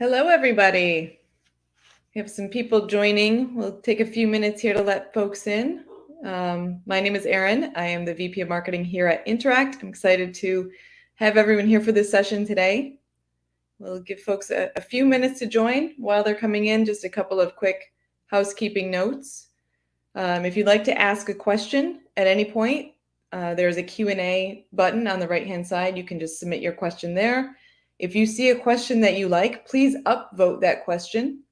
Hello, everybody. We have some people joining. We'll take a few minutes here to let folks in. My name is Erin. I am the VP of Marketing here at Interact. I'm excited to have everyone here for this session today. We'll give folks a few minutes to join. While they're coming in, just a couple of quick housekeeping notes. If you'd like to ask a question at any point, there's a Q&A button on the right-hand side. You can just submit your question there. If you see a question that you like, please upvote that question.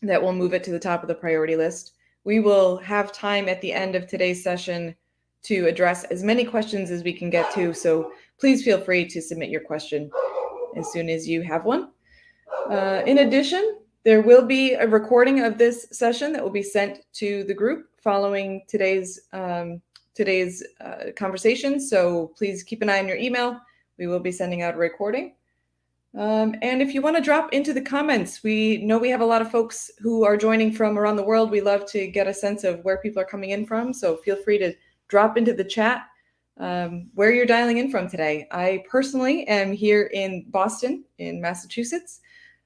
That will move it to the top of the priority list. We will have time at the end of today's session to address as many questions as we can get to, so please feel free to submit your question as soon as you have one. In addition, there will be a recording of this session that will be sent to the group following today's conversation, so please keep an eye on your email. We will be sending out a recording. And if you want to drop into the comments, we know we have a lot of folks who are joining from around the world. We love to get a sense of where people are coming in from, so feel free to drop into the chat where you're dialing in from today. I personally am here in Boston, in Massachusetts,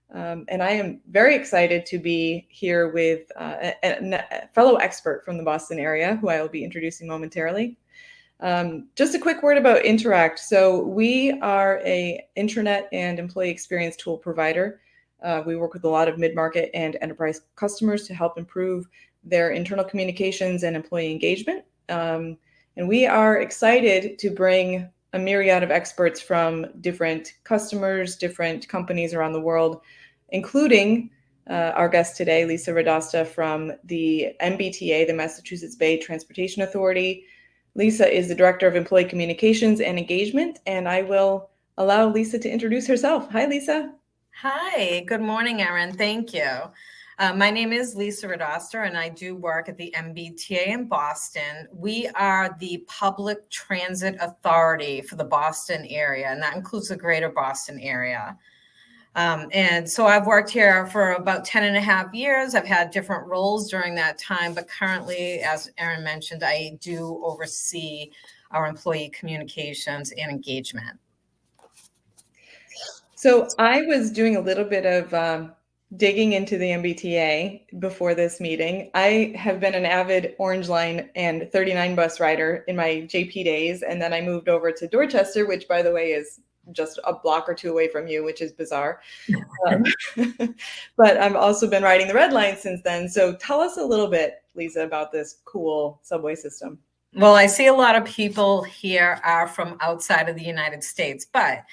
and I am very excited to be here with a fellow expert from the Boston area, who I will be introducing momentarily. Just a quick word about Interact. So we are an intranet and employee experience tool provider. We work with a lot of mid-market and enterprise customers to help improve their internal communications and employee engagement. And we are excited to bring a myriad of experts from different customers, different companies around the world, including our guest today, Lisa Radasta from the MBTA, the Massachusetts Bay Transportation Authority. Lisa is the Director of Employee Communications and Engagement, and I will allow Lisa to introduce herself. Hi, Lisa. Hi, good morning, Erin. Thank you. My name is Lisa Radasta, and I do work at the MBTA in Boston. We are the public transit authority for the Boston area, and that includes the greater Boston area. And so I've worked here for about 10 and a half years. I've had different roles during that time, but currently, as Erin mentioned, I do oversee our employee communications and engagement. So I was doing a little bit of digging into the MBTA before this meeting. I have been an avid Orange Line and 39 bus rider in my JP days, and then I moved over to Dorchester, which, by the way, is just a block or two away from you, which is bizarre. But I've also been riding the Red Line since then. So tell us a little bit, Lisa, about this cool subway system. Well, I see a lot of people here are from outside of the United States, but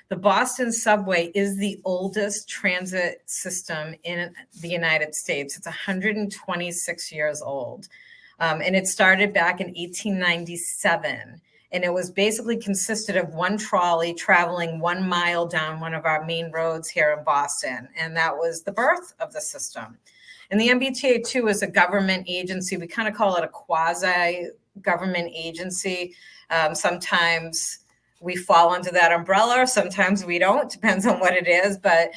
the Boston subway is the oldest transit system in the United States. It's 126 years old. And it started back in 1897. And it was basically consisted of one trolley traveling 1 mile down one of our main roads here in Boston. And that was the birth of the system. And the MBTA, too, is a government agency. We kind of call it a quasi-government agency. Sometimes we fall under that umbrella. Sometimes we don't. Depends on what it is. But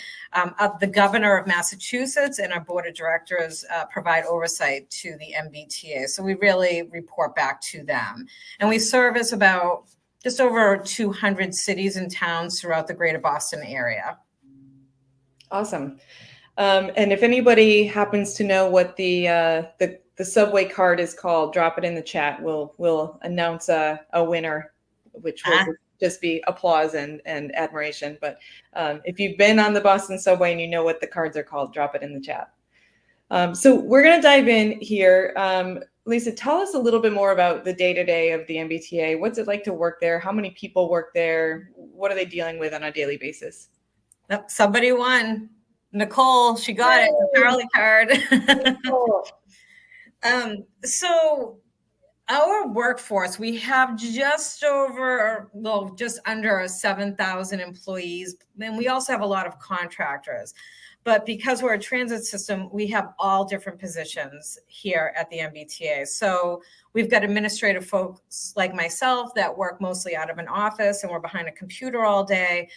the governor of Massachusetts and our board of directors provide oversight to the MBTA. So we really report back to them. And we service about just over 200 cities and towns throughout the greater Boston area. Awesome. And if anybody happens to know what the subway card is called, drop it in the chat. We'll announce a winner, which will just be applause and admiration. But if you've been on the Boston subway and you know what the cards are called, drop it in the chat. So we're going to dive in here. Lisa, tell us a little bit more about the day-to-day of the MBTA. What's it like to work there? How many people work there? What are they dealing with on a daily basis? Somebody won. Nicole, she got it, the Charlie card. So our workforce, we have just under 7,000 employees, and we also have a lot of contractors. But because we're a transit system, we have all different positions here at the MBTA. So we've got administrative folks like myself that work mostly out of an office, and we're behind a computer all day.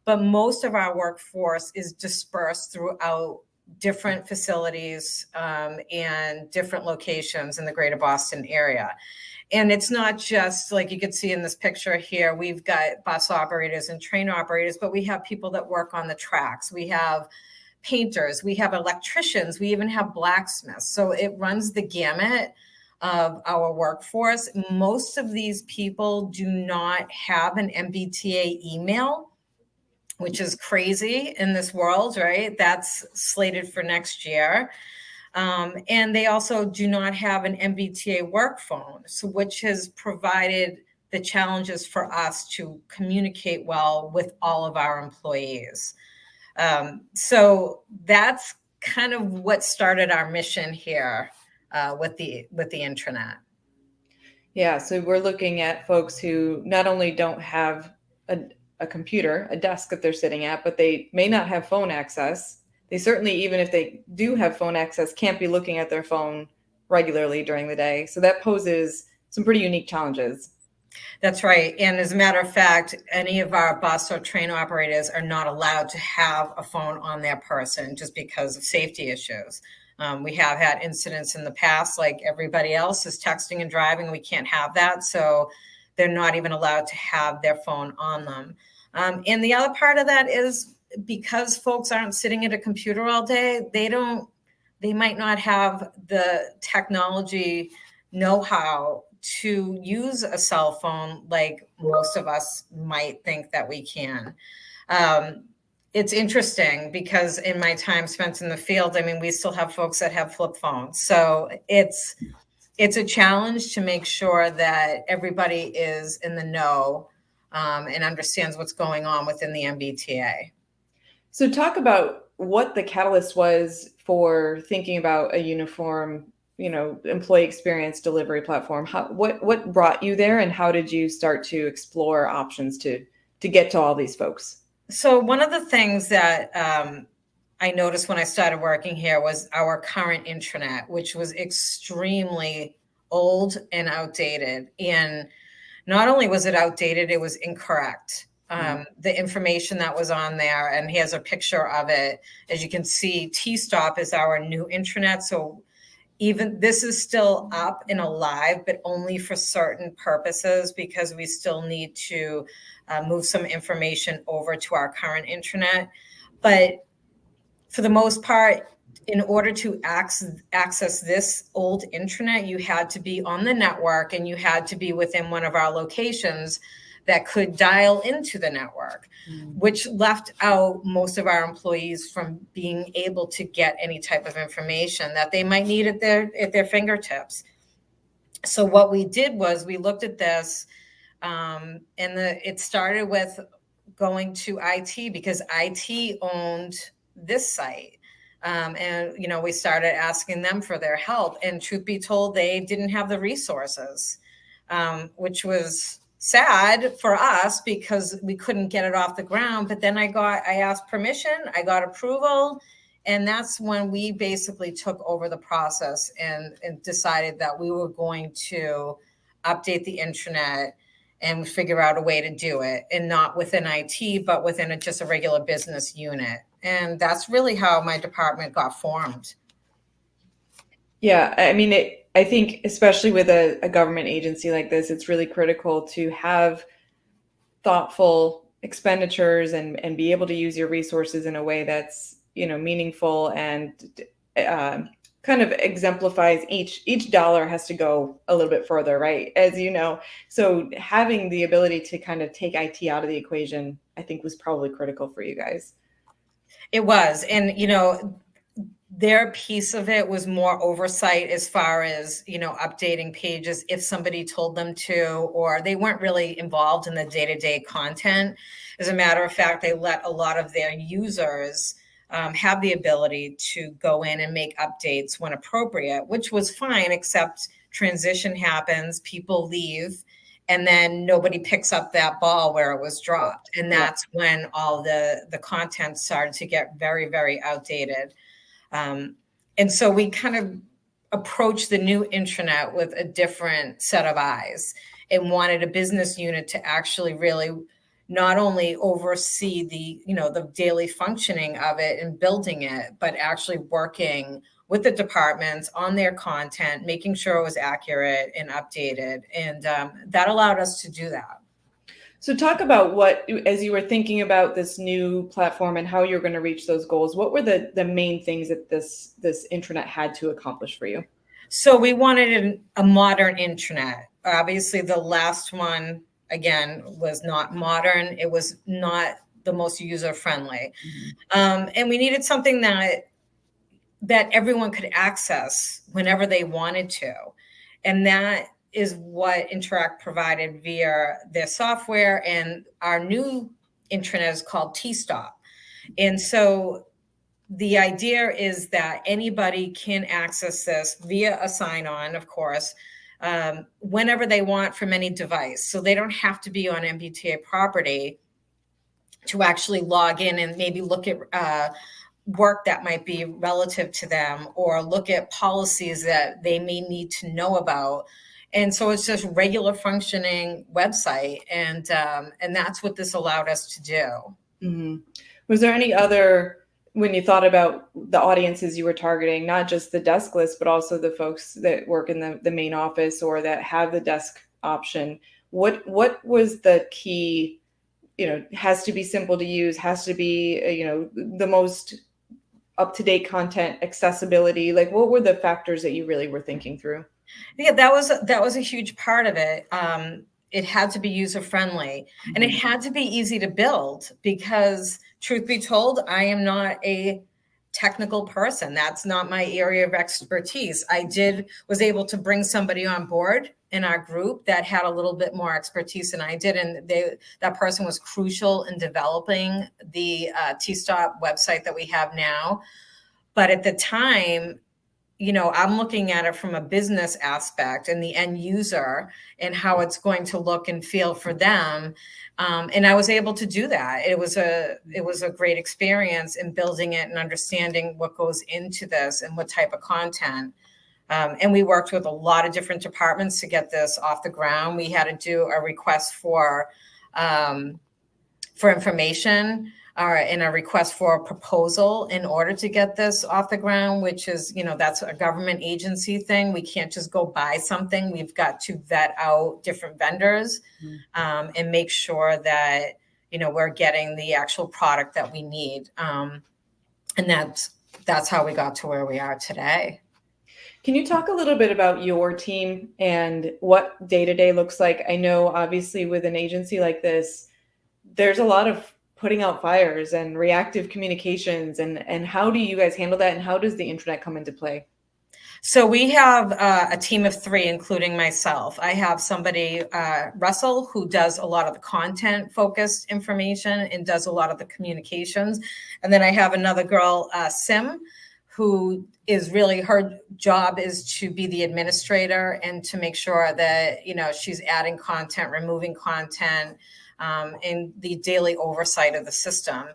But most of our workforce is dispersed throughout different facilities and different locations in the greater Boston area. And it's not just like you could see in this picture here, we've got bus operators and train operators, but we have people that work on the tracks. We have painters, we have electricians, we even have blacksmiths. So it runs the gamut of our workforce. Most of these people do not have an MBTA email, which is crazy in this world, right? That's slated for next year. And they also do not have an MBTA work phone, so which has provided the challenges for us to communicate well with all of our employees. So that's kind of what started our mission here with the intranet. Yeah, so we're looking at folks who not only don't have a computer, a desk that they're sitting at, but they may not have phone access. They certainly, even if they do have phone access, can't be looking at their phone regularly during the day. So that poses some pretty unique challenges. That's right. And as a matter of fact, any of our bus or train operators are not allowed to have a phone on their person just because of safety issues. We have had incidents in the past, like everybody else is texting and driving. We can't have that. So they're not even allowed to have their phone on them. And the other part of that is because folks aren't sitting at a computer all day, they might not have the technology know-how to use a cell phone like most of us might think that we can. It's interesting because in my time spent in the field, I mean, we still have folks that have flip phones. So it's a challenge to make sure that everybody is in the know and understands what's going on within the MBTA. So talk about what the catalyst was for thinking about a uniform, employee experience delivery platform. What brought you there, and how did you start to explore options to get to all these folks? So one of the things that I noticed when I started working here was our current intranet, which was extremely old and outdated. And not only was it outdated, it was incorrect. The information that was on there, and here's a picture of it. As you can see, T-Stop is our new intranet. So even this is still up and alive, but only for certain purposes because we still need to move some information over to our current intranet. But for the most part, in order to access this old intranet, you had to be on the network and you had to be within one of our locations that could dial into the network, which left out most of our employees from being able to get any type of information that they might need at their fingertips. So what we did was we looked at this, and it started with going to IT because IT owned this site. And, we started asking them for their help. And truth be told, they didn't have the resources, which was sad for us because we couldn't get it off the ground. But then I asked permission, I got approval. And that's when we basically took over the process and decided that we were going to update the intranet and figure out a way to do it, and not within IT, but within just a regular business unit. And that's really how my department got formed. Yeah, I mean, I think especially with a government agency like this, it's really critical to have thoughtful expenditures and be able to use your resources in a way that's, meaningful and kind of exemplifies each dollar has to go a little bit further, right? As you know, so having the ability to kind of take IT out of the equation, I think was probably critical for you guys. It was. And, their piece of it was more oversight as far as, updating pages if somebody told them to, or they weren't really involved in the day-to-day content. As a matter of fact, they let a lot of their users have the ability to go in and make updates when appropriate, which was fine, except transition happens, people leave, and then nobody picks up that ball where it was dropped. And that's when all the content started to get very, very outdated. And so we kind of approached the new intranet with a different set of eyes and wanted a business unit to actually really not only oversee the daily functioning of it and building it, but actually working with the departments on their content, making sure it was accurate and updated. And that allowed us to do that. So talk about what, as you were thinking about this new platform and how you're going to reach those goals, what were the main things that this intranet had to accomplish for you? So we wanted a modern intranet. Obviously, the last one, again, was not modern. It was not the most user friendly. And we needed something that everyone could access whenever they wanted to. And that is what Interact provided via their software. And our new intranet is called T-Stop. And so the idea is that anybody can access this via a sign-on, of course, whenever they want from any device. So they don't have to be on MBTA property to actually log in and maybe look at work that might be relative to them, or look at policies that they may need to know about. And so it's just regular functioning website, and that's what this allowed us to do. Mm-hmm. Was there any other, when you thought about the audiences you were targeting, not just the deskless, but also the folks that work in the main office or that have the desk option, what was the key? Has to be simple to use, has to be, the most up-to-date content, accessibility. Like, what were the factors that you really were thinking through? Yeah, that was a huge part of it. It had to be user friendly, and it had to be easy to build, because truth be told, I am not a technical person. That's not my area of expertise. Was able to bring somebody on board in our group that had a little bit more expertise than I did, and that person was crucial in developing the T-Stop website that we have now. But at the time, I'm looking at it from a business aspect and the end user and how it's going to look and feel for them. And I was able to do that. It was a great experience in building it and understanding what goes into this and what type of content. And we worked with a lot of different departments to get this off the ground. We had to do a request for information, in a request for a proposal in order to get this off the ground, which is, that's a government agency thing. We can't just go buy something. We've got to vet out different vendors and make sure that, we're getting the actual product that we need. And that's how we got to where we are today. Can you talk a little bit about your team and what day-to-day looks like? I know, obviously, with an agency like this, there's a lot of putting out fires and reactive communications, and how do you guys handle that, and how does the intranet come into play? So we have a team of 3, including myself. I have somebody, Russell, who does a lot of the content focused information and does a lot of the communications. And then I have another girl, Sim, who is really, her job is to be the administrator and to make sure that, she's adding content, removing content, in the daily oversight of the system.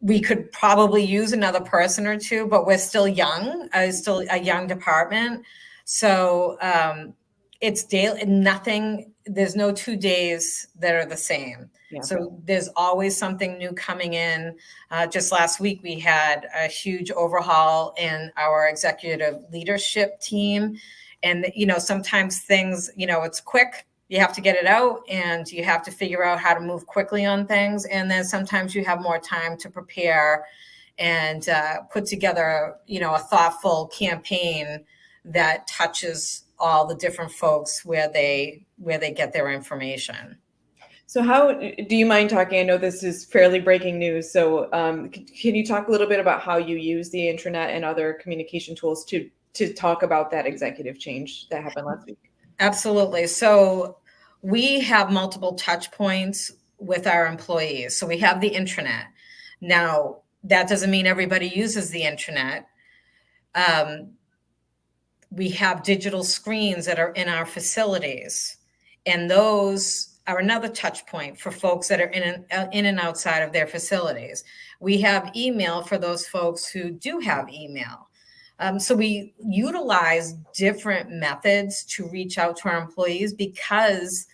We could probably use another person or two, but we're still young, still a young department. So it's daily, there's no 2 days that are the same. Yeah. So there's always something new coming in. Just last week, we had a huge overhaul in our executive leadership team. And, sometimes things, it's quick. You have to get it out, and you have to figure out how to move quickly on things. And then sometimes you have more time to prepare and put together, a thoughtful campaign that touches all the different folks where they get their information. So how do you mind talking? I know this is fairly breaking news. So can you talk a little bit about how you use the intranet and other communication tools to talk about that executive change that happened last week? Absolutely. So we have multiple touch points with our employees. So we have the intranet. Now, that doesn't mean everybody uses the intranet. We have digital screens that are in our facilities, and those are another touch point for folks that are in and outside of their facilities. We have email for those folks who do have email. So we utilize different methods to reach out to our employees because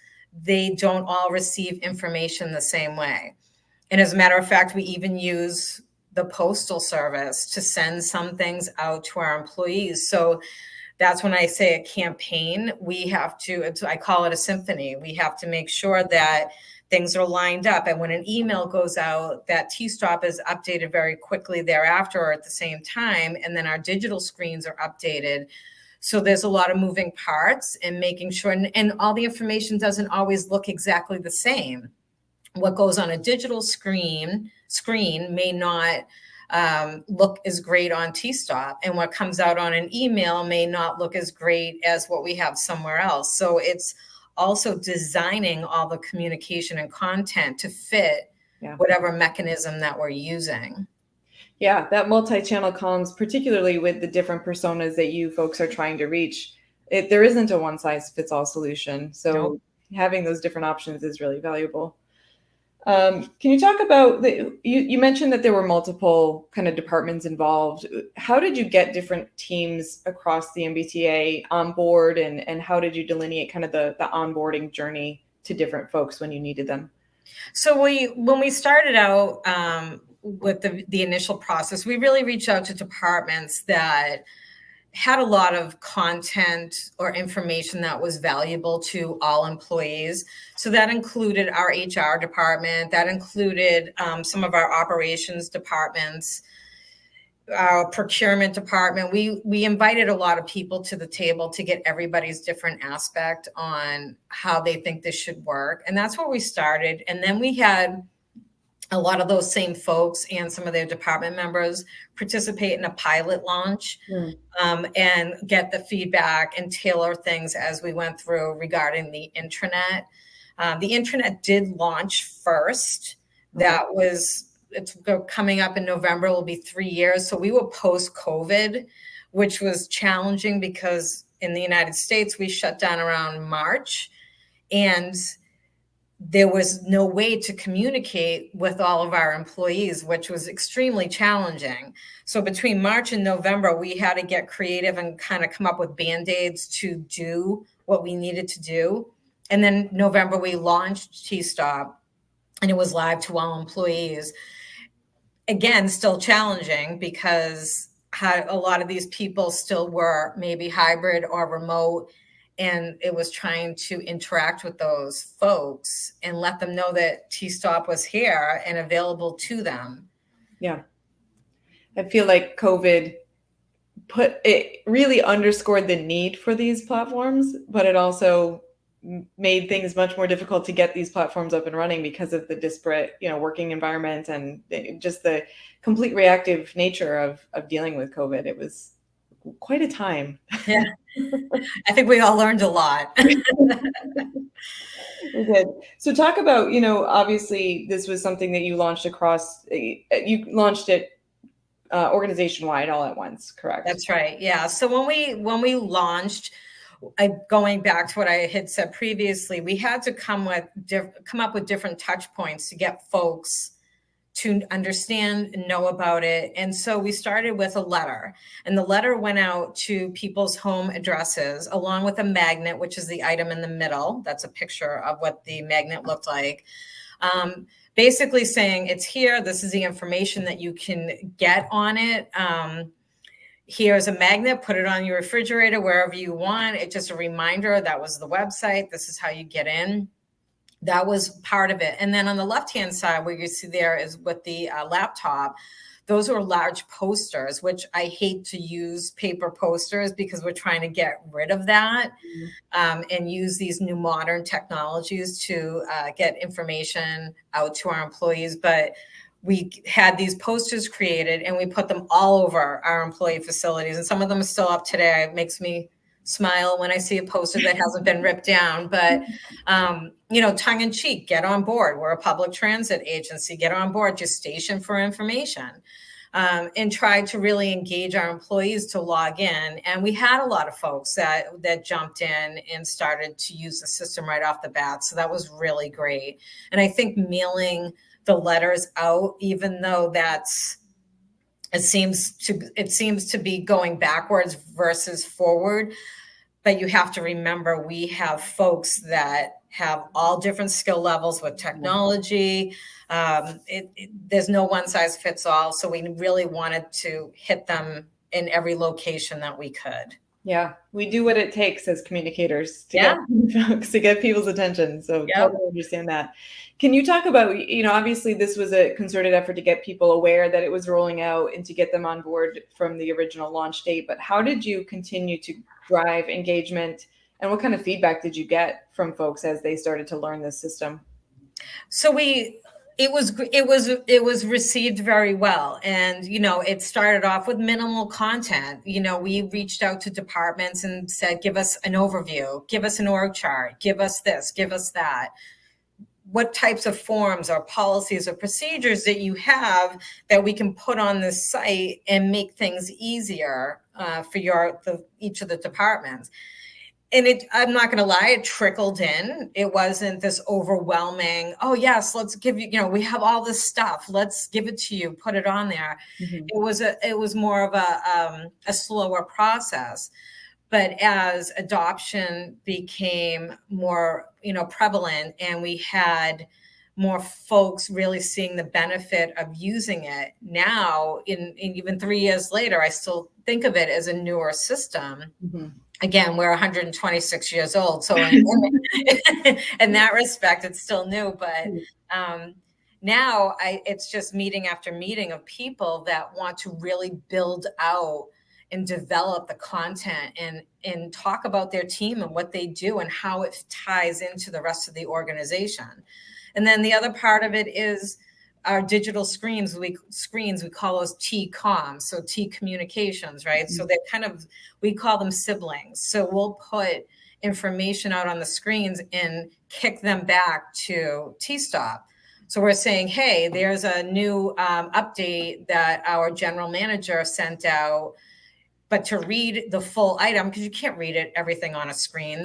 they don't all receive information the same way. And as a matter of fact, we even use the postal service to send some things out to our employees. So that's when I say a campaign, we have to, I call it a symphony. We have to make sure that things are lined up. And when an email goes out, that T-stop is updated very quickly thereafter or at the same time. And then our digital screens are updated. So there's a lot of moving parts and making sure, and all the information doesn't always look exactly the same. What goes on a digital screen may not look as great on T-stop, and what comes out on an email may not look as great as what we have somewhere else. So it's also designing all the communication and content to fit whatever mechanism that we're using. Yeah, that multi-channel comms, particularly with the different personas that you folks are trying to reach, there isn't a one-size-fits-all solution. So having those different options is really valuable. Can you talk about you mentioned that there were multiple kind of departments involved. How did you get different teams across the MBTA on board, and how did you delineate kind of the onboarding journey to different folks when you needed them? So when we started out with the initial process, we really reached out to departments that had a lot of content or information that was valuable to all employees. So that included our HR department, that included some of our operations departments, our procurement department. We invited a lot of people to the table to get everybody's different aspect on how they think this should work. And that's where we started. And then we had a lot of those same folks and some of their department members participate in a pilot launch and get the feedback and tailor things as we went through regarding the intranet. The intranet did launch first. That was, it's coming up in November, it will be 3 years. So we were post-COVID, which was challenging because in the United States, we shut down around March, and there was no way to communicate with all of our employees, which was extremely challenging. So between March and November, we had to get creative and kind of come up with Band-Aids to do what we needed to do. And then November, we launched T-Stop, and it was live to all employees. Again, still challenging because a lot of these people still were maybe hybrid or remote, and it was trying to interact with those folks and let them know that T-Stop was here and available to them. Yeah. I feel like COVID really underscored the need for these platforms, but it also made things much more difficult to get these platforms up and running because of the disparate, working environment and just the complete reactive nature of dealing with COVID. It was quite a time. Yeah. I think we all learned a lot. We did. So talk about, obviously this was something that you launched it organization-wide all at once, correct? That's right. Yeah. So when we launched, going back to what I had said previously, we had to come up with different touch points to get folks to understand and know about it. And so we started with a letter, and the letter went out to people's home addresses along with a magnet, which is the item in the middle. That's a picture of what the magnet looked like. Basically saying it's here. This is the information that you can get on it. Here's a magnet, put it on your refrigerator, wherever you want. It's just a reminder that was the website. This is how you get in. That was part of it. And then on the left-hand side, where you see there is with the laptop, those were large posters, which I hate to use paper posters because we're trying to get rid of that and use these new modern technologies to get information out to our employees. But we had these posters created and we put them all over our employee facilities. And some of them are still up today. It makes me smile when I see a poster that hasn't been ripped down, but, tongue in cheek, get on board. We're a public transit agency, get on board, just station for information, and try to really engage our employees to log in. And we had a lot of folks that jumped in and started to use the system right off the bat. So that was really great. And I think mailing the letters out, even though it seems to be going backwards versus forward. But you have to remember, we have folks that have all different skill levels with technology. There's no one size fits all. So we really wanted to hit them in every location that we could. Yeah, we do what it takes as communicators to get Yeah. folks to get people's attention. So Yep. totally understand that. Can you talk about, obviously this was a concerted effort to get people aware that it was rolling out and to get them on board from the original launch date, but how did you continue to drive engagement and what kind of feedback did you get from folks as they started to learn this system? So it was received very well, and it started off with minimal content. We reached out to departments and said, give us an overview, give us an org chart, give us this, give us that. What types of forms or policies or procedures that you have that we can put on this site and make things easier for each of the departments. And I'm not going to lie, it trickled in. It wasn't this overwhelming, oh yes, let's give you, we have all this stuff, let's give it to you, put it on there. Mm-hmm. It was more of a slower process. But as adoption became more, prevalent, and we had more folks really seeing the benefit of using it, now in even 3 years later, I still think of it as a newer system. Mm-hmm. Again, we're 126 years old, so in that respect, it's still new. But now it's just meeting after meeting of people that want to really build out and develop the content and talk about their team and what they do and how it ties into the rest of the organization. And then the other part of it is our digital screens. We call those T-coms, so T communications, right? Mm-hmm. So they're we call them siblings. So we'll put information out on the screens and kick them back to T-stop. So we're saying, hey, there's a new update that our general manager sent out, but to read the full item, because you can't read everything on a screen.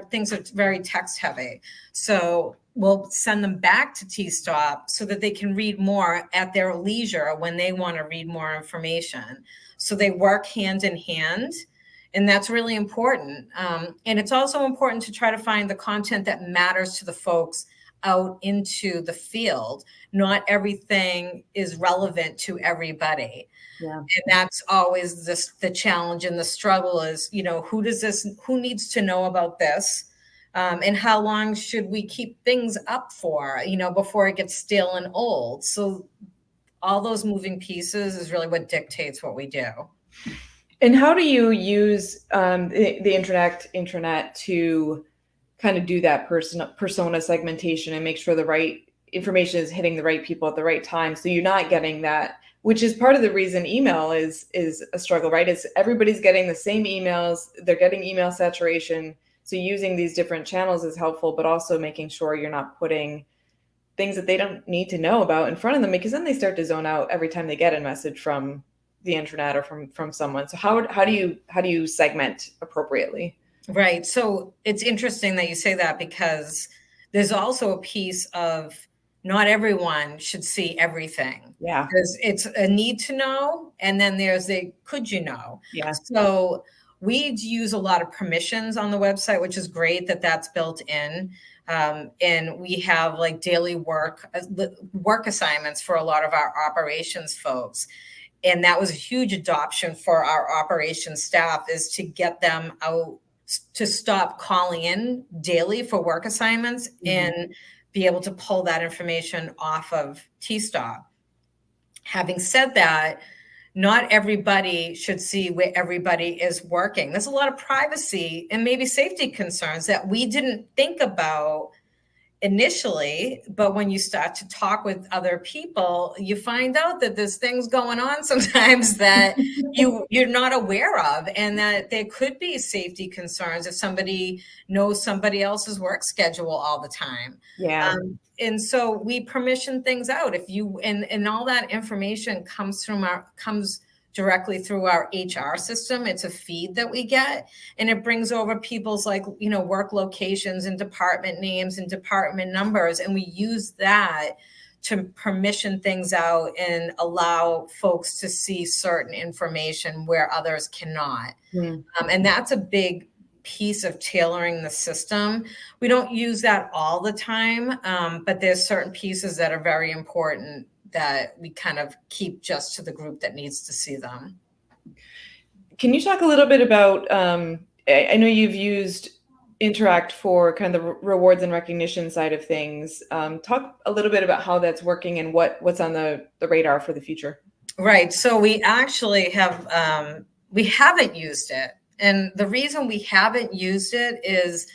Things are very text heavy. So we'll send them back to T-stop so that they can read more at their leisure when they want to read more information. So they work hand in hand, and that's really important. And it's also important to try to find the content that matters to the folks out into the field. Not everything is relevant to everybody. Yeah. And that's always the challenge and the struggle is, who needs to know about this? And how long should we keep things up for, before it gets stale and old? So all those moving pieces is really what dictates what we do. And how do you use the intranet to kind of do that persona segmentation and make sure the right information is hitting the right people at the right time, so you're not getting that, which is part of the reason email is a struggle, right? Is everybody's getting the same emails, they're getting email saturation. So using these different channels is helpful, but also making sure you're not putting things that they don't need to know about in front of them, because then they start to zone out every time they get a message from the intranet or from someone. So how do you segment appropriately? Right. So it's interesting that you say that, because there's also a piece of not everyone should see everything. Yeah. Because it's a need to know, and then there's a could you know. Yeah. So we use a lot of permissions on the website, which is great that that's built in. And we have like daily work assignments for a lot of our operations folks. And that was a huge adoption for our operations staff, is to get them out to stop calling in daily for work assignments, mm-hmm. and be able to pull that information off of T-stop. Having said that, not everybody should see where everybody is working. There's a lot of privacy and maybe safety concerns that we didn't think about initially, but when you start to talk with other people, you find out that there's things going on sometimes that you're not aware of, and that there could be safety concerns if somebody knows somebody else's work schedule all the time. Yeah. And so we permission things out. If you and all that information comes directly through our HR system. It's a feed that we get, and it brings over people's work locations and department names and department numbers. And we use that to permission things out and allow folks to see certain information where others cannot. Mm. And that's a big piece of tailoring the system. We don't use that all the time, but there's certain pieces that are very important that we kind of keep just to the group that needs to see them. Can you talk a little bit about, I know you've used Interact for kind of the rewards and recognition side of things. Talk a little bit about how that's working and what's on the radar for the future. Right. So we actually have, we haven't used it. And the reason we haven't used it is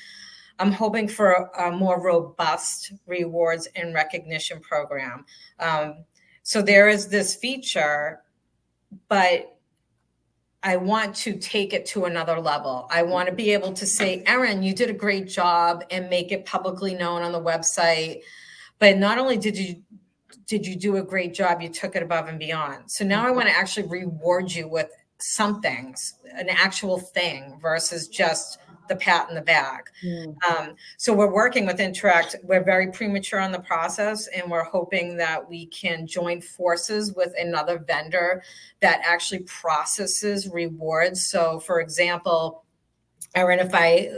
I'm hoping for a more robust rewards and recognition program. So there is this feature, but I want to take it to another level. I want to be able to say, Erin, you did a great job, and make it publicly known on the website. But not only did you do a great job, you took it above and beyond. So now I want to actually reward you with something, an actual thing, versus just the pat in the back. So we're working with Interact. We're very premature on the process, and we're hoping that we can join forces with another vendor that actually processes rewards. So for example, Erin, if I,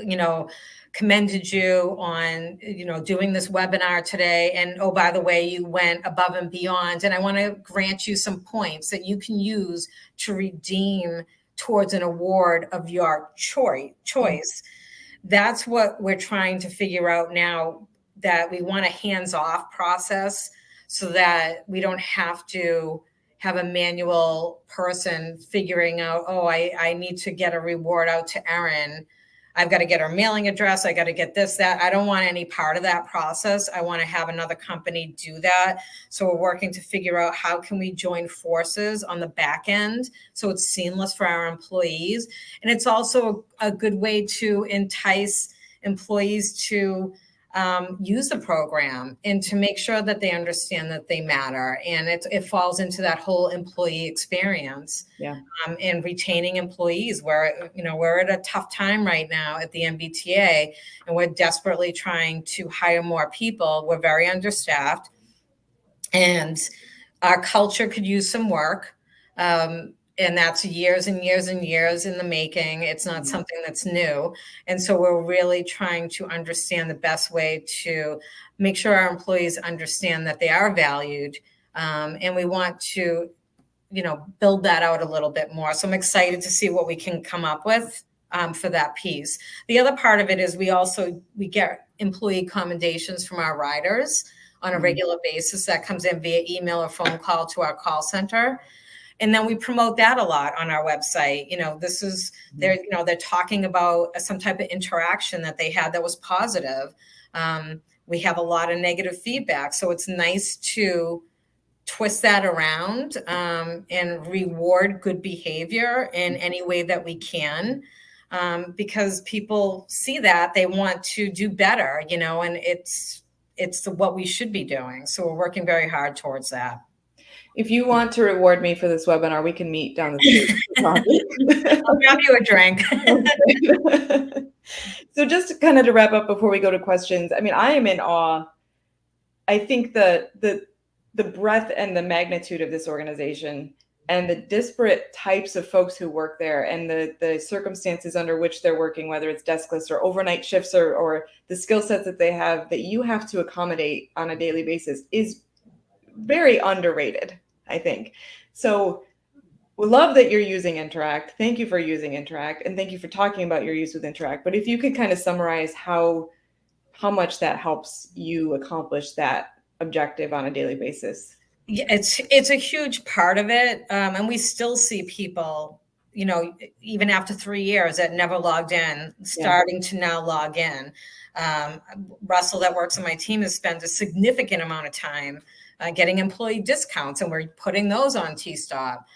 commended you on, doing this webinar today, and oh, by the way, you went above and beyond, and I want to grant you some points that you can use to redeem towards an award of your choice. That's what we're trying to figure out now, that we want a hands-off process so that we don't have to have a manual person figuring out, oh, I need to get a reward out to Erin. I've got to get her mailing address. I got to get this, that. I don't want any part of that process. I want to have another company do that. So we're working to figure out how can we join forces on the back end so it's seamless for our employees. And it's also a good way to entice employees to use the program and to make sure that they understand that they matter. And it falls into that whole employee experience. Yeah. And retaining employees, where, we're at a tough time right now at the MBTA, and we're desperately trying to hire more people. We're very understaffed, and our culture could use some work. And that's years and years and years in the making. It's not something that's new. And so we're really trying to understand the best way to make sure our employees understand that they are valued. And we want to, build that out a little bit more. So I'm excited to see what we can come up with for that piece. The other part of it is we get employee commendations from our riders on a regular basis. That comes in via email or phone call to our call center. And then we promote that a lot on our website. They're talking about some type of interaction that they had that was positive. We have a lot of negative feedback. So it's nice to twist that around and reward good behavior in any way that we can, because people see that they want to do better, and it's what we should be doing. So we're working very hard towards that. If you want to reward me for this webinar, we can meet down the street. I'll grab you a drink. So just kind of to wrap up before we go to questions, I mean, I am in awe. I think the breadth and the magnitude of this organization and the disparate types of folks who work there and the circumstances under which they're working, whether it's deskless or overnight shifts or the skill sets that they have that you have to accommodate on a daily basis, is very underrated, I think. So we love that you're using Interact. Thank you for using Interact, and thank you for talking about your use with Interact. But if you could kind of summarize how much that helps you accomplish that objective on a daily basis. Yeah, it's a huge part of it. And we still see people, even after 3 years, that never logged in, starting to now log in. Russell, that works on my team, has spent a significant amount of time getting employee discounts, and we're putting those on T-Stop.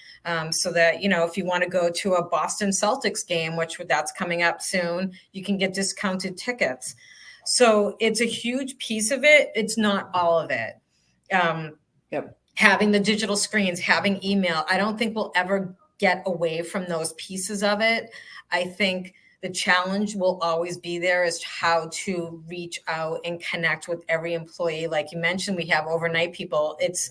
So that, if you want to go to a Boston Celtics game, which that's coming up soon, you can get discounted tickets. So it's a huge piece of it. It's not all of it. Having the digital screens, having email, I don't think we'll ever get away from those pieces of it. I think the challenge will always be there as to how to reach out and connect with every employee. Like you mentioned, we have overnight people. It's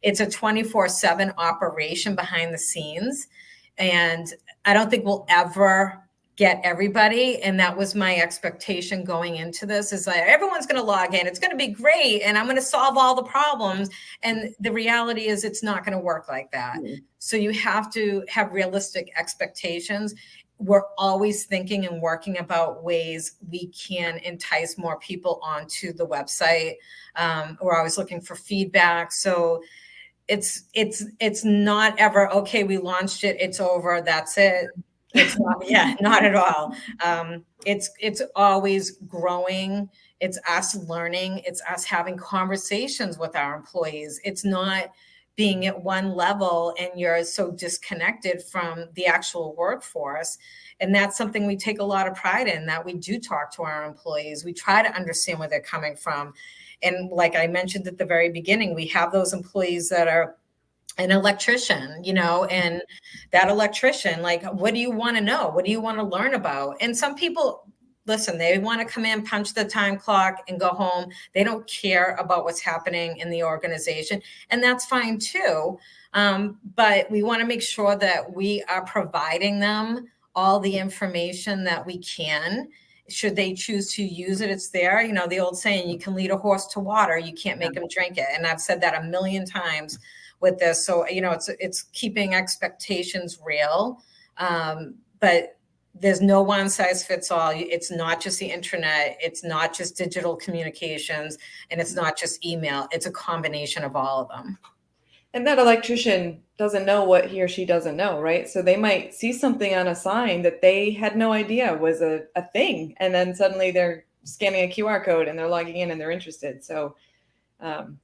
a 24/7 operation behind the scenes. And I don't think we'll ever get everybody. And that was my expectation going into this, is like, everyone's going to log in. It's going to be great. And I'm going to solve all the problems. And the reality is it's not going to work like that. So you have to have realistic expectations. We're always thinking and working about ways we can entice more people onto the website. We're always looking for feedback. So it's not ever, okay, we launched it, it's over, that's it. It's not, yeah, not at all. It's always growing. It's us learning. It's us having conversations with our employees. It's not being at one level and you're so disconnected from the actual workforce. And that's something we take a lot of pride in, that we do talk to our employees. We try to understand where they're coming from. And like I mentioned at the very beginning, we have those employees that are an electrician, and that electrician, like, what do you want to know? What do you want to learn about? And some people, listen, they want to come in, punch the time clock and go home. They don't care about what's happening in the organization. And that's fine too. But we want to make sure that we are providing them all the information that we can. Should they choose to use it, it's there. The old saying, you can lead a horse to water, you can't make him drink it. And I've said that a million times with this. So, it's keeping expectations real. But there's no one size fits all. It's not just the intranet. It's not just digital communications, and it's not just email. It's a combination of all of them. And that electrician doesn't know what he or she doesn't know, right? So they might see something on a sign that they had no idea was a thing. And then suddenly they're scanning a QR code and they're logging in and they're interested. So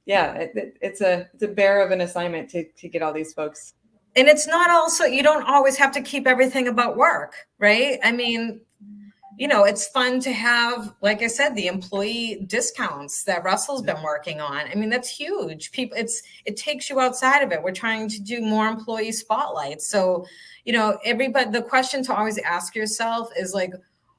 it's a bear of an assignment to get all these folks. And it's not also, you don't always have to keep everything about work, right? I mean, it's fun to have, like I said, the employee discounts that Russell's been working on. I mean, that's huge. It takes you outside of it. We're trying to do more employee spotlights. So, everybody, the question to always ask yourself is like,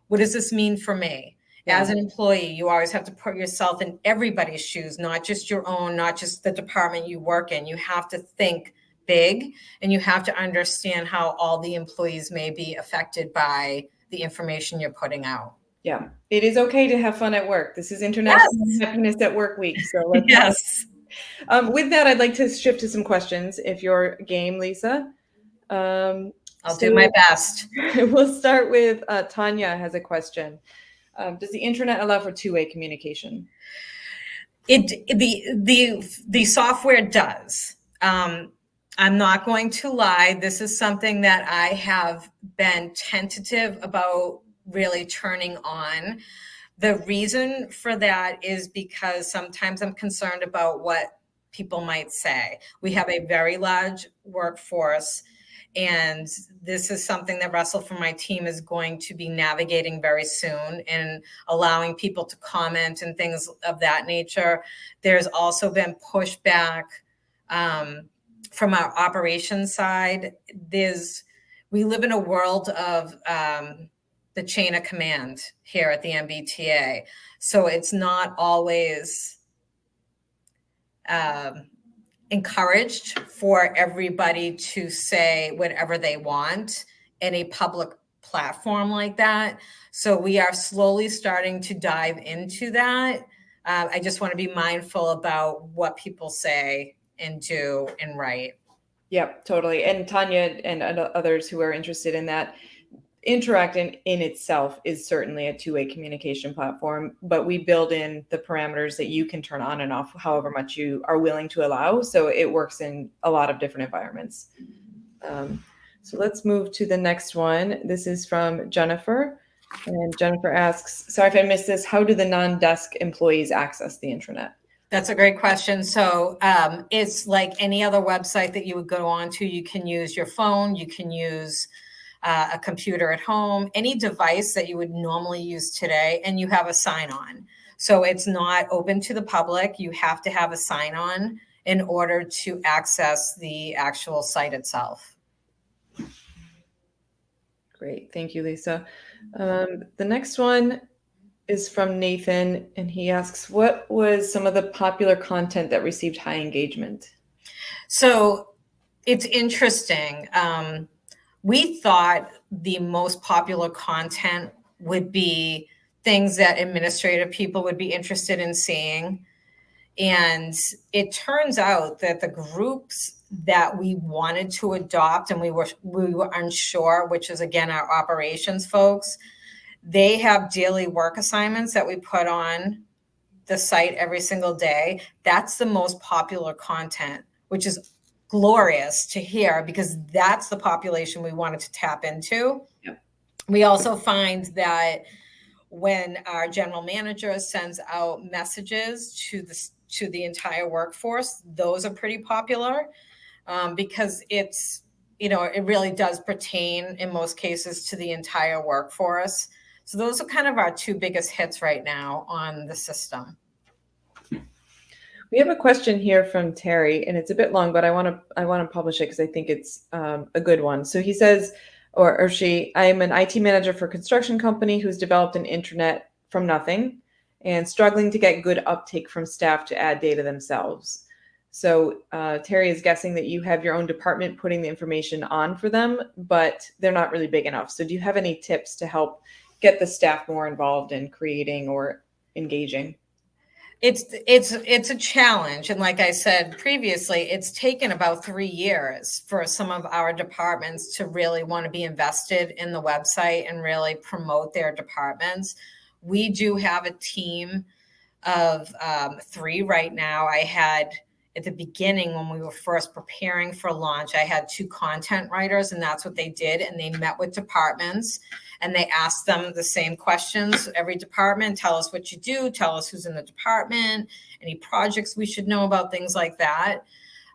what does this mean for me? As an employee, you always have to put yourself in everybody's shoes, not just your own, not just the department you work in. You have to think big, and you have to understand how all the employees may be affected by the information you're putting out. Yeah, it is okay to have fun at work. This is International Happiness at Work Week. So let's with that, I'd like to shift to some questions, if you're game, Lisa. I'll do my best. We'll start with Tanya has a question. Does the intranet allow for two-way communication? The software does. I'm not going to lie. This is something that I have been tentative about really turning on. The reason for that is because sometimes I'm concerned about what people might say. We have a very large workforce, and this is something that Russell from my team is going to be navigating very soon, and allowing people to comment and things of that nature. There's also been pushback from our operations side. We live in a world of the chain of command here at the MBTA. So it's not always encouraged for everybody to say whatever they want in a public platform like that. So we are slowly starting to dive into that. I just want to be mindful about what people say and do and write. Yep, totally. And Tanya and others who are interested in that, Interact in itself is certainly a two-way communication platform, but we build in the parameters that you can turn on and off however much you are willing to allow. So it works in a lot of different environments. So let's move to the next one. This is from Jennifer. And Jennifer asks, sorry if I missed this, how do the non-desk employees access the intranet? That's a great question. So it's like any other website that you would go on to. You can use your phone, you can use a computer at home, any device that you would normally use today, and you have a sign-on. So it's not open to the public. You have to have a sign-on in order to access the actual site itself. Great. Thank you, Lisa. The next one is from Nathan, and he asks, what was some of the popular content that received high engagement? So it's interesting. We thought the most popular content would be things that administrative people would be interested in seeing. And it turns out that the groups that we wanted to adopt and we were unsure, which is again our operations folks, they have daily work assignments that we put on the site every single day. That's the most popular content, which is glorious to hear because that's the population we wanted to tap into. Yep. We also find that when our general manager sends out messages to the entire workforce, those are pretty popular because it's, it really does pertain in most cases to the entire workforce. So those are kind of our two biggest hits right now on the system. We have a question here from Terry, and it's a bit long, but I want to publish it because I think it's a good one. So he says, or she, I'm an IT manager for a construction company who's developed an intranet from nothing and struggling to get good uptake from staff to add data themselves. So Terry is guessing that you have your own department putting the information on for them, but they're not really big enough. So do you have any tips to help get the staff more involved in creating or engaging? It's a challenge. And like I said previously, it's taken about 3 years for some of our departments to really want to be invested in the website and really promote their departments. We do have a team of 3 right now. I had at the beginning when we were first preparing for launch, I had 2 content writers, and that's what they did. And they met with departments and they asked them the same questions. Every department, tell us what you do, tell us who's in the department, any projects we should know about, things like that.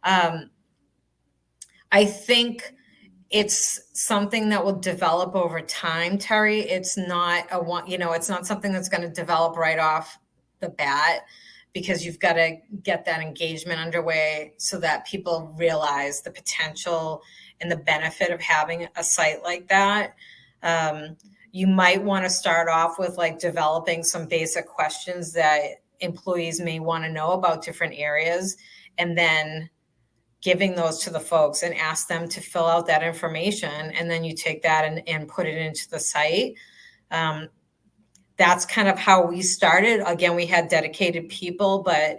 I think it's something that will develop over time, Terry. It's not it's not something that's going to develop right off the bat, because you've got to get that engagement underway so that people realize the potential and the benefit of having a site like that. You might want to start off with like developing some basic questions that employees may want to know about different areas, and then giving those to the folks and ask them to fill out that information. And then you take that and put it into the site. That's kind of how we started. Again, we had dedicated people, but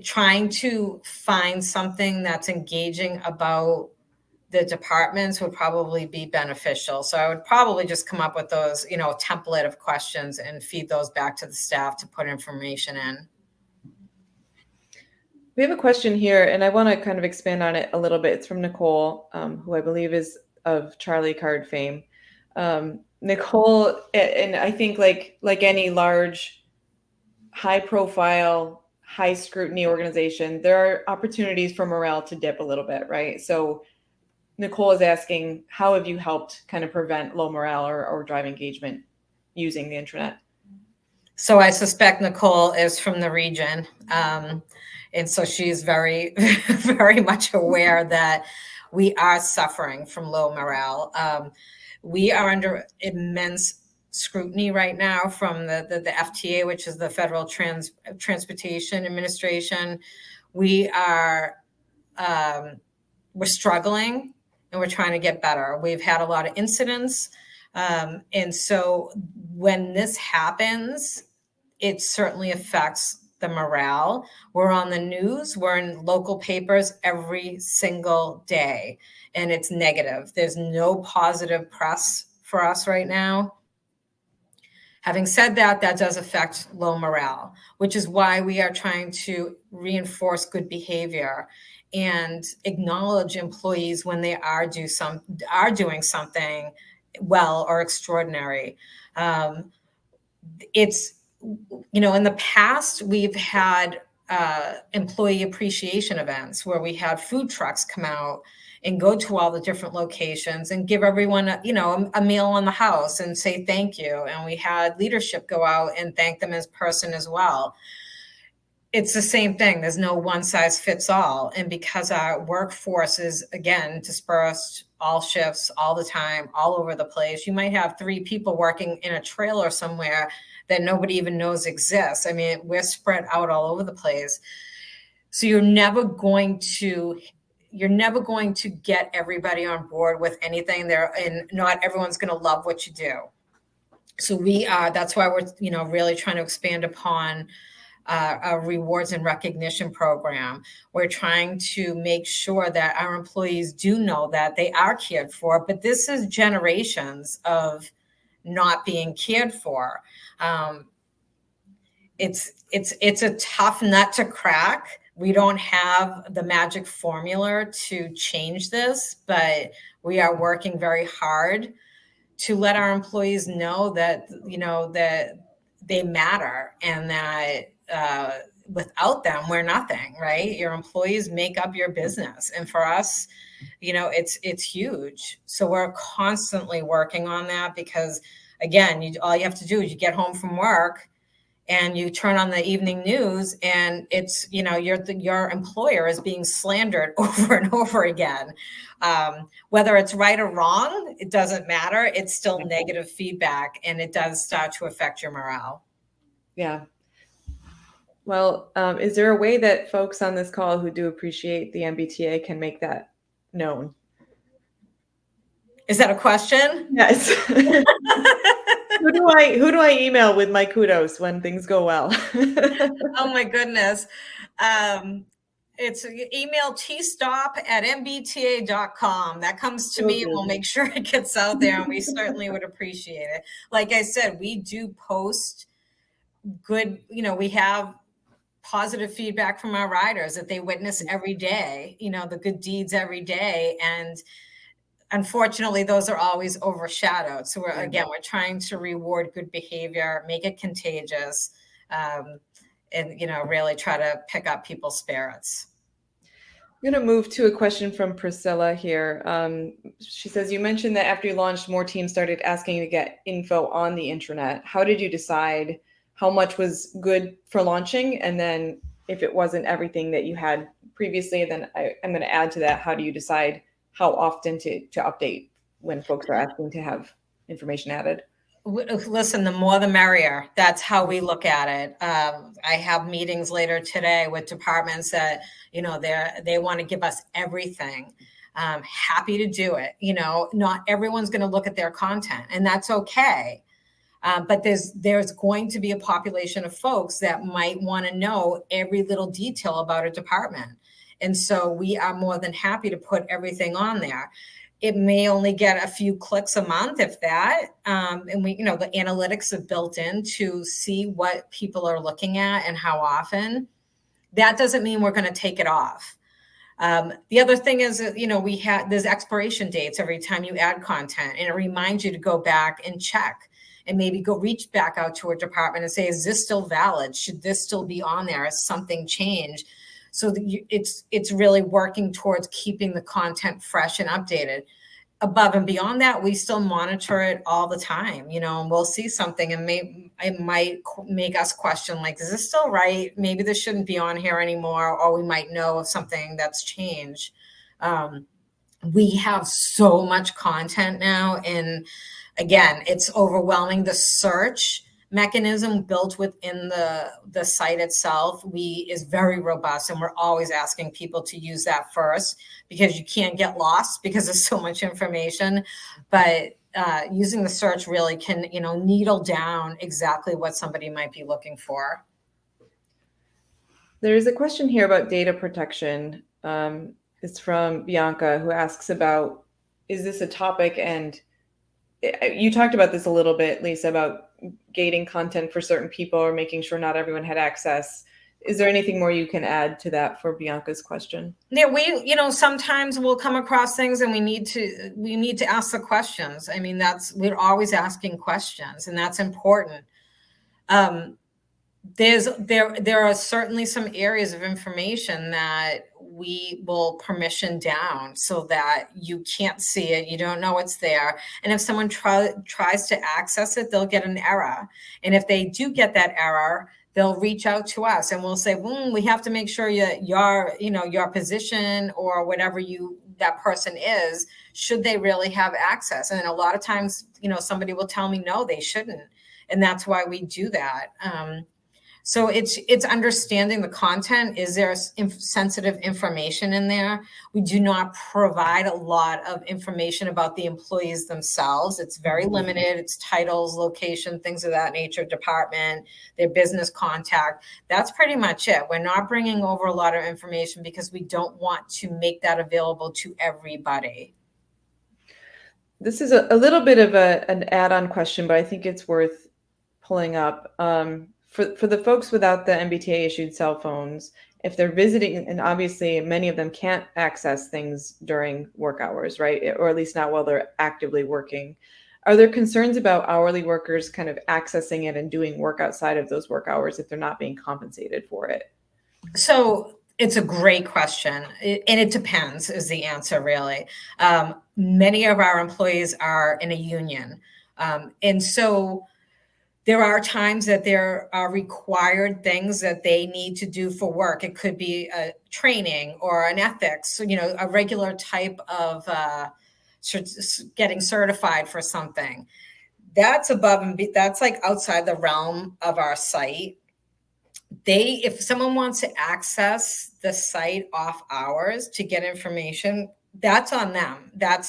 trying to find something that's engaging about the departments would probably be beneficial. So I would probably just come up with those, template of questions and feed those back to the staff to put information in. We have a question here, and I want to kind of expand on it a little bit. It's from Nicole, who I believe is of Charlie Card fame. Nicole, and I think like any large, high-profile, high-scrutiny organization, there are opportunities for morale to dip a little bit, right? So Nicole is asking, how have you helped kind of prevent low morale or drive engagement using the intranet? So I suspect Nicole is from the region. And so she's very, very much aware that we are suffering from low morale. We are under immense scrutiny right now from the FTA, which is the Federal Transportation Administration. We're struggling and we're trying to get better. We've had a lot of incidents. And so when this happens, it certainly affects the morale. We're on the news, we're in local papers every single day, and it's negative. There's no positive press for us right now. Having said that, that does affect low morale, which is why we are trying to reinforce good behavior and acknowledge employees when they are doing something well or extraordinary. In the past, we've had employee appreciation events where we had food trucks come out and go to all the different locations and give everyone a meal on the house and say thank you. And we had leadership go out and thank them as person as well. It's the same thing. There's no one size fits all. And because our workforce is, again, dispersed, all shifts, all the time, all over the place, you might have 3 people working in a trailer somewhere that nobody even knows exists. I mean, we're spread out all over the place. So you're never going to, you're never going to get everybody on board with anything there, and not everyone's going to love what you do. So that's why we're, really trying to expand upon a rewards and recognition program. We're trying to make sure that our employees do know that they are cared for, but this is generations of not being cared for. It's a tough nut to crack. We don't have the magic formula to change this, but we are working very hard to let our employees know that, that they matter, and that without them, we're nothing, right? Your employees make up your business. And for us, it's huge. So we're constantly working on that, because again, all you have to do is you get home from work and you turn on the evening news, and it's, your employer is being slandered over and over again. Whether it's right or wrong, it doesn't matter. It's still negative feedback, and it does start to affect your morale. Yeah. Well, is there a way that folks on this call who do appreciate the MBTA can make that known? Is that a question? Yes. Who do I email with my kudos when things go well? Oh my goodness. It's email tstop@mbta.com. That comes to me, and we'll make sure it gets out there, and we certainly would appreciate it. Like I said, we do post good, we have positive feedback from our riders that they witness every day, the good deeds every day. And unfortunately, those are always overshadowed. So we're trying to reward good behavior, make it contagious, and, really try to pick up people's spirits. I'm going to move to a question from Priscilla here. She says, you mentioned that after you launched, more teams started asking to get info on the intranet. How did you decide how much was good for launching? And then if it wasn't everything that you had previously, then I'm going to add to that, how do you decide how often to update when folks are asking to have information added? Listen, the more the merrier. That's how we look at it. I have meetings later today with departments that, they want to give us everything. Happy to do it. Not everyone's going to look at their content, and that's okay. But there's going to be a population of folks that might want to know every little detail about a department. And so we are more than happy to put everything on there. It may only get a few clicks a month, if that. And we, the analytics are built in to see what people are looking at and how often. That doesn't mean we're going to take it off. The other thing is that, there's expiration dates every time you add content, and it reminds you to go back and check, and maybe go reach back out to a department and say, is this still valid? Should this still be on there? Has something changed? So it's really working towards keeping the content fresh and updated. Above and beyond that, we still monitor it all the time, and we'll see something, and it might make us question, like, is this still right? Maybe this shouldn't be on here anymore, or we might know of something that's changed. We have so much content now, and again, it's overwhelming. The search mechanism built within the site itself is very robust, and we're always asking people to use that first, because you can't get lost because there's so much information. But using the search really can needle down exactly what somebody might be looking for. There's a question here about data protection. It's from Bianca, who asks about, is this a topic? And you talked about this a little bit, Lisa, about gating content for certain people or making sure not everyone had access. Is there anything more you can add to that for Bianca's question? Yeah, we, sometimes we'll come across things, and we need to ask the questions. I mean, we're always asking questions, and that's important. There are certainly some areas of information that we will permission down so that you can't see it, you don't know it's there. And if someone tries to access it, they'll get an error. And if they do get that error, they'll reach out to us, and we'll say, we have to make sure your position or whatever that person is, should they really have access? And a lot of times, somebody will tell me, no, they shouldn't. And that's why we do that. So it's understanding the content. Is there sensitive information in there? We do not provide a lot of information about the employees themselves. It's very limited. It's titles, location, things of that nature, department, their business contact. That's pretty much it. We're not bringing over a lot of information because we don't want to make that available to everybody. This is a little bit of an add-on question, but I think it's worth pulling up. For the folks without the MBTA issued cell phones, if they're visiting, and obviously many of them can't access things during work hours, right? Or at least not while they're actively working. Are there concerns about hourly workers kind of accessing it and doing work outside of those work hours if they're not being compensated for it? So it's a great question. And it depends is the answer, really. Many of our employees are in a union. And so there are times that there are required things that they need to do for work. It could be a training or an ethics, a regular type of getting certified for something. That's that's like outside the realm of our site. If someone wants to access the site off hours to get information, that's on them. They're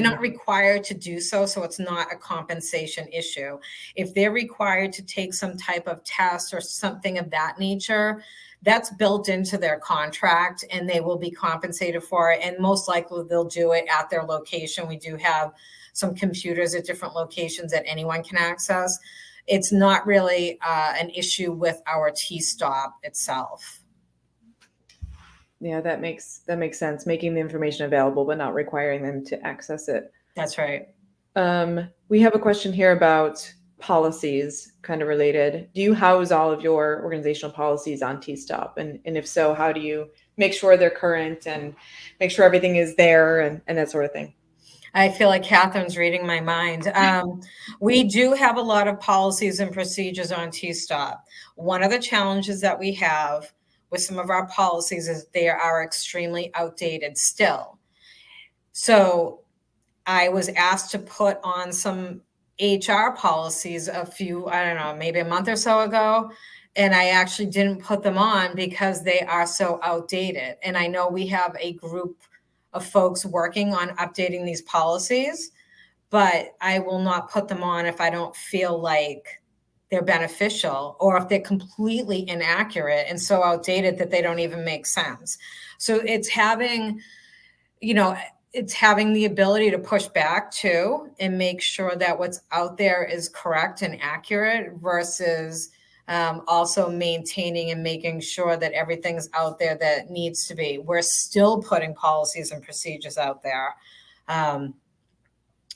not required to do so. So it's not a compensation issue. If they're required to take some type of test or something of that nature, that's built into their contract and they will be compensated for it. And most likely they'll do it at their location. We do have some computers at different locations that anyone can access. It's not really an issue with our T-stop itself. Yeah, that makes sense. Making the information available, but not requiring them to access it. That's right. We have a question here about policies, kind of related. Do you house all of your organizational policies on T-stop? And if so, how do you make sure they're current and make sure everything is there and that sort of thing? I feel like Catherine's reading my mind. We do have a lot of policies and procedures on T-stop. One of the challenges that we have with some of our policies is they are extremely outdated still. So I was asked to put on some HR policies maybe a month or so ago. And I actually didn't put them on because they are so outdated. And I know we have a group of folks working on updating these policies, but I will not put them on if I don't feel like they're beneficial or if they're completely inaccurate and so outdated that they don't even make sense. So it's having the ability to push back too and make sure that what's out there is correct and accurate versus also maintaining and making sure that everything's out there that needs to be. We're still putting policies and procedures out there.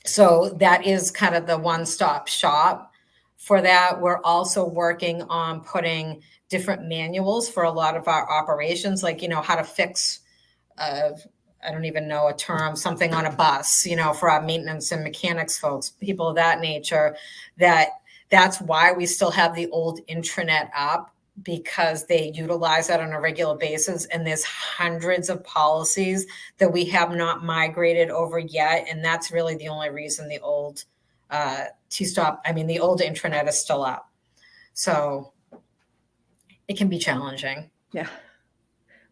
So that is kind of the one-stop shop for that. We're also working on putting different manuals for a lot of our operations, like, how to fix, I don't even know a term, something on a bus, for our maintenance and mechanics folks, people of that nature. That's why we still have the old intranet up, because they utilize that on a regular basis. And there's hundreds of policies that we have not migrated over yet. And that's really the only reason the old the old intranet is still up. So it can be challenging. Yeah.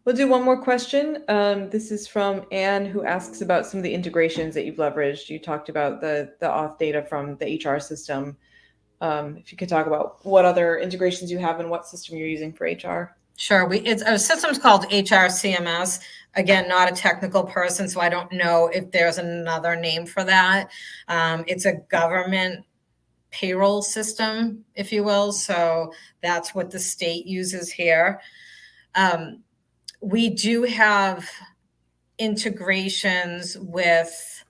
We'll do one more question. This is from Anne, who asks about some of the integrations that you've leveraged. You talked about the auth data from the HR system. If you could talk about what other integrations you have and what system you're using for HR. Sure. Our system's called HR CMS. Again, not a technical person, so I don't know if there's another name for that. It's a government payroll system, if you will. So that's what the state uses here. We do have integrations with,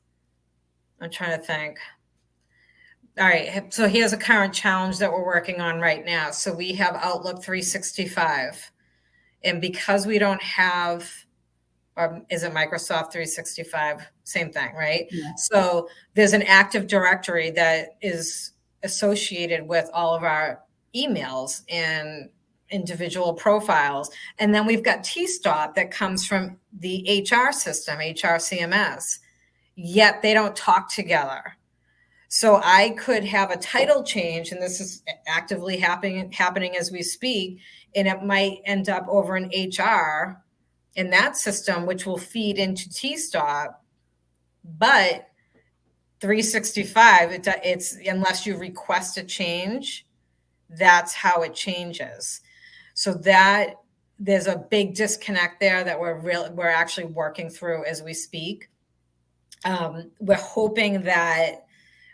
I'm trying to think. All right, so here's a current challenge that we're working on right now. So we have Outlook 365. And because we don't have, is it Microsoft 365? Same thing, right? Yeah. So there's an Active Directory that is associated with all of our emails and individual profiles. And then we've got T-stop that comes from the HR system, HR CMS, yet they don't talk together. So I could have a title change, and this is actively happening as we speak, and it might end up over in HR in that system, which will feed into T-Stop. But 365, it's unless you request a change, that's how it changes. So that there's a big disconnect there that we're actually working through as we speak. We're hoping that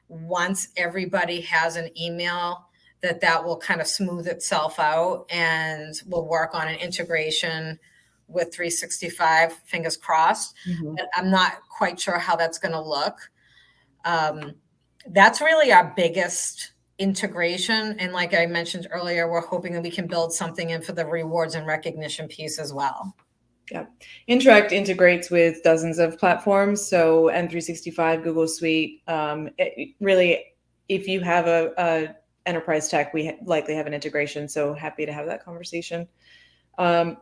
once everybody has an email, that will kind of smooth itself out, and we'll work on an integration with 365, fingers crossed. But I'm not quite sure how that's going to look. That's really our biggest integration. And like I mentioned earlier, we're hoping that we can build something in for the rewards and recognition piece as well. Yeah. Interact integrates with dozens of platforms. So M365, Google Suite, really, if you have a enterprise tech, we likely have an integration. So happy to have that conversation.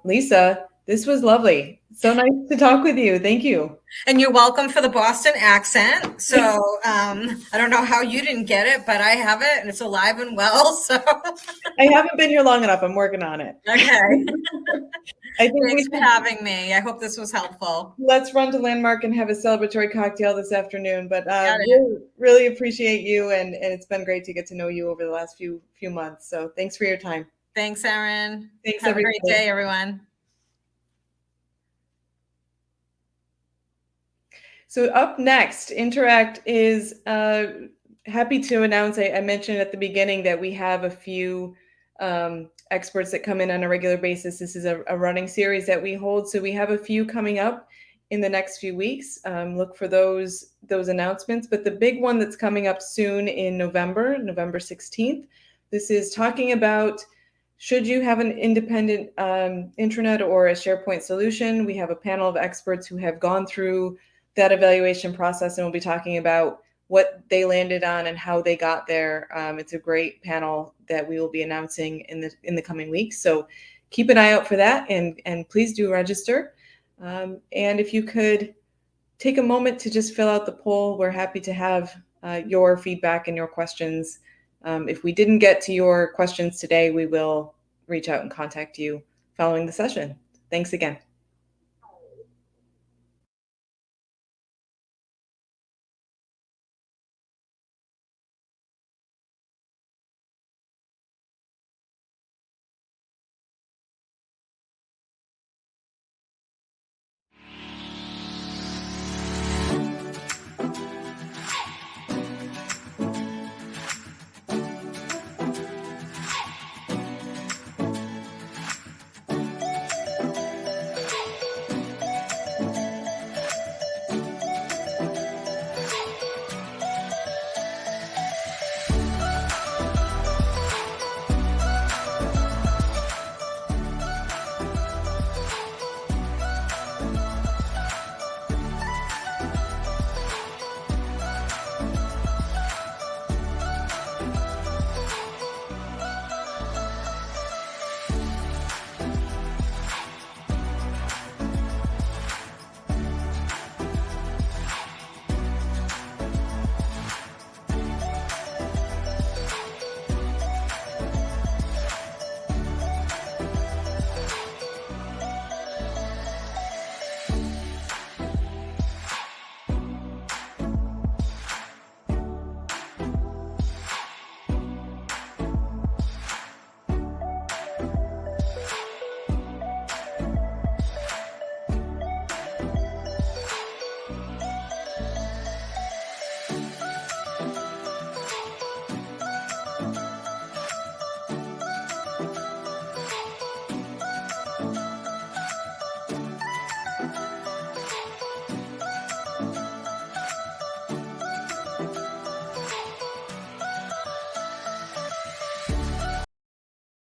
Lisa, this was lovely. So nice to talk with you. Thank you. And you're welcome for the Boston accent. So I don't know how you didn't get it, but I have it, and it's alive and well. So I haven't been here long enough. I'm working on it. Okay. Thanks for having me. I hope this was helpful. Let's run to Landmark and have a celebratory cocktail this afternoon. But really appreciate you, and it's been great to get to know you over the last few months. So thanks for your time. Thanks, Erin. Thanks. Have a great day, everyone. So up next, Interact is happy to announce, I mentioned at the beginning that we have a few experts that come in on a regular basis. This is a running series that we hold. So we have a few coming up in the next few weeks. Look for those announcements. But the big one that's coming up soon in November 16th, this is talking about, should you have an independent intranet or a SharePoint solution? We have a panel of experts who have gone through that evaluation process, and we'll be talking about what they landed on and how they got there. It's a great panel that we will be announcing in the coming weeks. So keep an eye out for that, and please do register. And if you could take a moment to just fill out the poll, we're happy to have your feedback and your questions. If we didn't get to your questions today, we will reach out and contact you following the session. Thanks again.